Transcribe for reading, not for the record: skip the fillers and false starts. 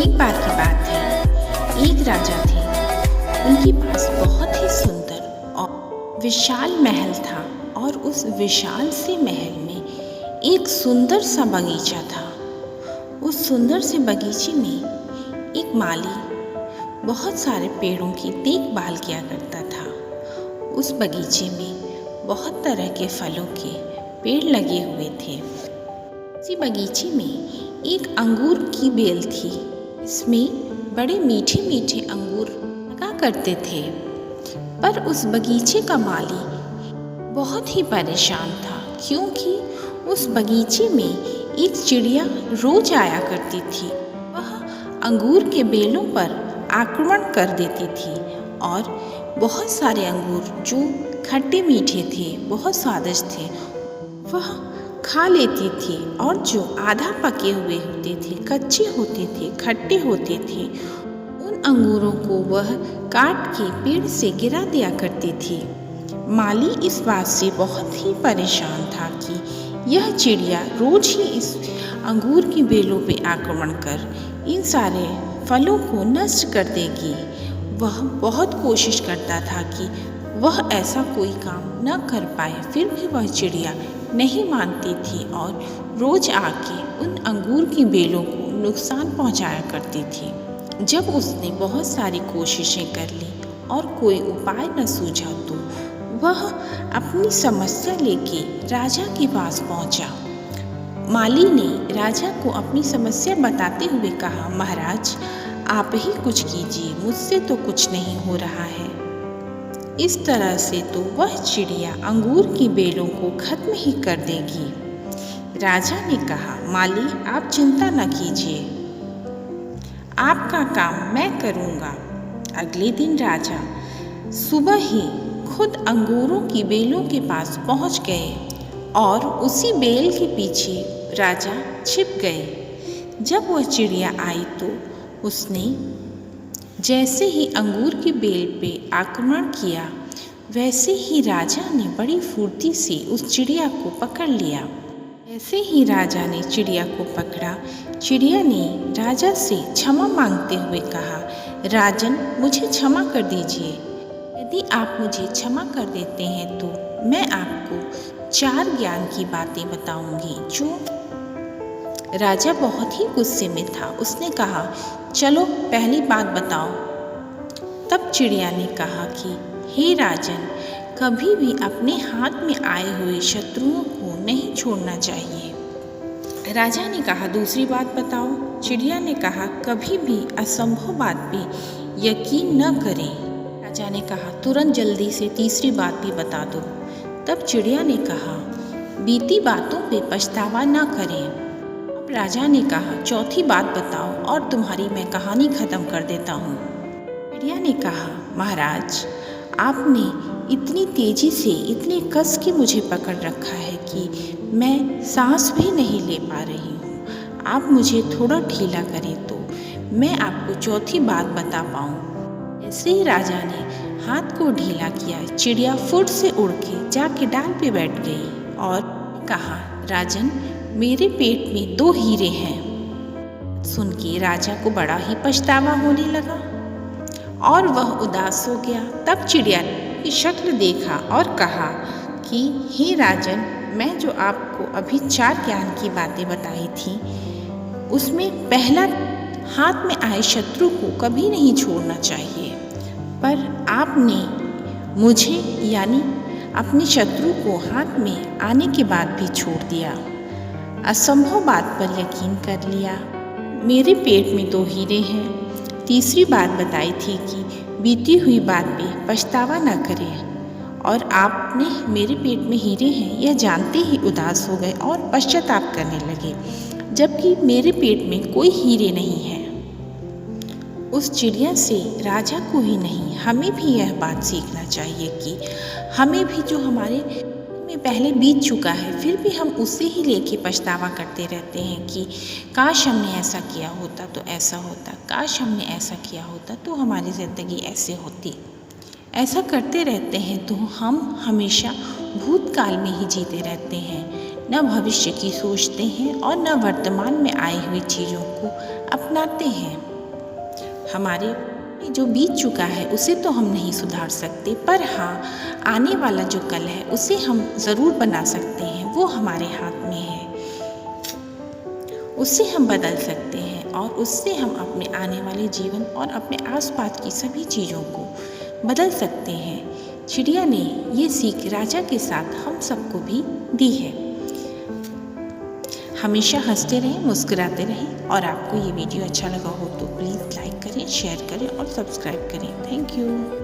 एक बार की बात है, एक राजा थे। उनके पास बहुत ही सुंदर और विशाल महल था और उस विशाल से महल में एक सुंदर सा बगीचा था। उस सुंदर से बगीचे में एक माली बहुत सारे पेड़ों की देखभाल किया करता था। उस बगीचे में बहुत तरह के फलों के पेड़ लगे हुए थे। उसी बगीचे में एक अंगूर की बेल थी। इसमें बड़े मीठे मीठे अंगूर लगा करते थे। पर उस बगीचे का माली बहुत ही परेशान था, क्योंकि उस बगीचे में एक चिड़िया रोज आया करती थी। वह अंगूर के बेलों पर आक्रमण कर देती थी और बहुत सारे अंगूर जो खट्टे मीठे थे, बहुत स्वादिष्ट थे, वह खा लेती थी और जो आधा पके हुए होते थे, कच्चे होते थे, खट्टे होते थे, उन अंगूरों को वह काट के पेड़ से गिरा दिया करती थी। माली इस बात से बहुत ही परेशान था कि यह चिड़िया रोज ही इस अंगूर की बेलों पे आक्रमण कर इन सारे फलों को नष्ट कर देगी। वह बहुत कोशिश करता था कि वह ऐसा कोई काम न कर पाए, फिर भी वह चिड़िया नहीं मानती थी और रोज आके उन अंगूर की बेलों को नुकसान पहुंचाया करती थी। जब उसने बहुत सारी कोशिशें कर ली और कोई उपाय न सूझा तो वह अपनी समस्या लेके राजा के पास पहुंचा। माली ने राजा को अपनी समस्या बताते हुए कहा, महाराज, आप ही कुछ कीजिए, मुझसे तो कुछ नहीं हो रहा है। इस तरह से तो वह चिड़िया अंगूर की बेलों को खत्म ही कर देगी। राजा ने कहा, माली, आप चिंता न कीजिए, आपका काम मैं करूँगा। अगले दिन राजा सुबह ही खुद अंगूरों की बेलों के पास पहुँच गए और उसी बेल के पीछे राजा छिप गए। जब वह चिड़िया आई तो उसने जैसे ही अंगूर की बेल पे आक्रमण किया, वैसे ही राजा ने बड़ी फुर्ती से उस चिड़िया को पकड़ लिया। जैसे ही राजा ने चिड़िया को पकड़ा, चिड़िया ने राजा से क्षमा मांगते हुए कहा, राजन, मुझे क्षमा कर दीजिए। यदि आप मुझे क्षमा कर देते हैं तो मैं आपको 4 ज्ञान की बातें बताऊंगी। जो राजा बहुत ही गुस्से में था। उसने कहा, चलो पहली बात बताओ। तब चिड़िया ने कहा कि हे राजन, कभी भी अपने हाथ में आए हुए शत्रुओं को नहीं छोड़ना चाहिए। राजा ने कहा, दूसरी बात बताओ। चिड़िया ने कहा, कभी भी असंभव बात पे यकीन न करें। राजा ने कहा, तुरंत जल्दी से तीसरी बात भी बता दो। तब चिड़िया ने कहा, बीती बातों पे पछतावा न करें। राजा ने कहा, चौथी बात बताओ और तुम्हारी मैं कहानी खत्म कर देता हूँ। चिड़िया ने कहा, महाराज, आपने इतनी तेजी से, इतने कस के मुझे पकड़ रखा है कि मैं सांस भी नहीं ले पा रही हूँ। आप मुझे थोड़ा ढीला करें तो मैं आपको चौथी बात बता पाऊँ। ऐसे ही राजा ने हाथ को ढीला किया, चिड़िया फुर्र से उड़ के जाके डाल पे बैठ गई और कहा, राजन, मेरे पेट में 2 हीरे हैं। सुन के राजा को बड़ा ही पछतावा होने लगा और वह उदास हो गया। तब चिड़िया ने शक्ल देखा और कहा कि हे राजन, मैं जो आपको अभी 4 ज्ञान की बातें बताई थी, उसमें पहला, हाथ में आए शत्रु को कभी नहीं छोड़ना चाहिए। पर आपने मुझे यानी अपने शत्रु को हाथ में आने के बाद भी छोड़ दिया, असंभव बात पर यकीन कर लिया। मेरे पेट में 2 हीरे हैं। तीसरी बात बताई थी कि बीती हुई बात पे पछतावा न करें, और आपने मेरे पेट में हीरे हैं यह जानते ही उदास हो गए और पश्चाताप करने लगे, जबकि मेरे पेट में कोई हीरे नहीं हैं। उस चिड़िया से राजा को ही नहीं, हमें भी यह बात सीखना चाहिए कि हमें भी जो हमारे में पहले बीत चुका है, फिर भी हम उसे ही लेके पछतावा करते रहते हैं कि काश हमने ऐसा किया होता तो ऐसा होता, काश हमने ऐसा किया होता तो हमारी ज़िंदगी ऐसे होती। ऐसा करते रहते हैं तो हम हमेशा भूतकाल में ही जीते रहते हैं, न भविष्य की सोचते हैं और न वर्तमान में आई हुई चीज़ों को अपनाते हैं। हमारे जो बीत चुका है उसे तो हम नहीं सुधार सकते, पर हाँ, आने वाला जो कल है उसे हम ज़रूर बना सकते हैं। वो हमारे हाथ में है, उससे हम बदल सकते हैं और उससे हम अपने आने वाले जीवन और अपने आसपास की सभी चीज़ों को बदल सकते हैं। चिड़िया ने ये सीख राजा के साथ हम सबको भी दी है। हमेशा हंसते रहें, मुस्कुराते रहें, और आपको ये वीडियो अच्छा लगा हो तो प्लीज़ लाइक करें, शेयर करें और सब्सक्राइब करें। Thank you.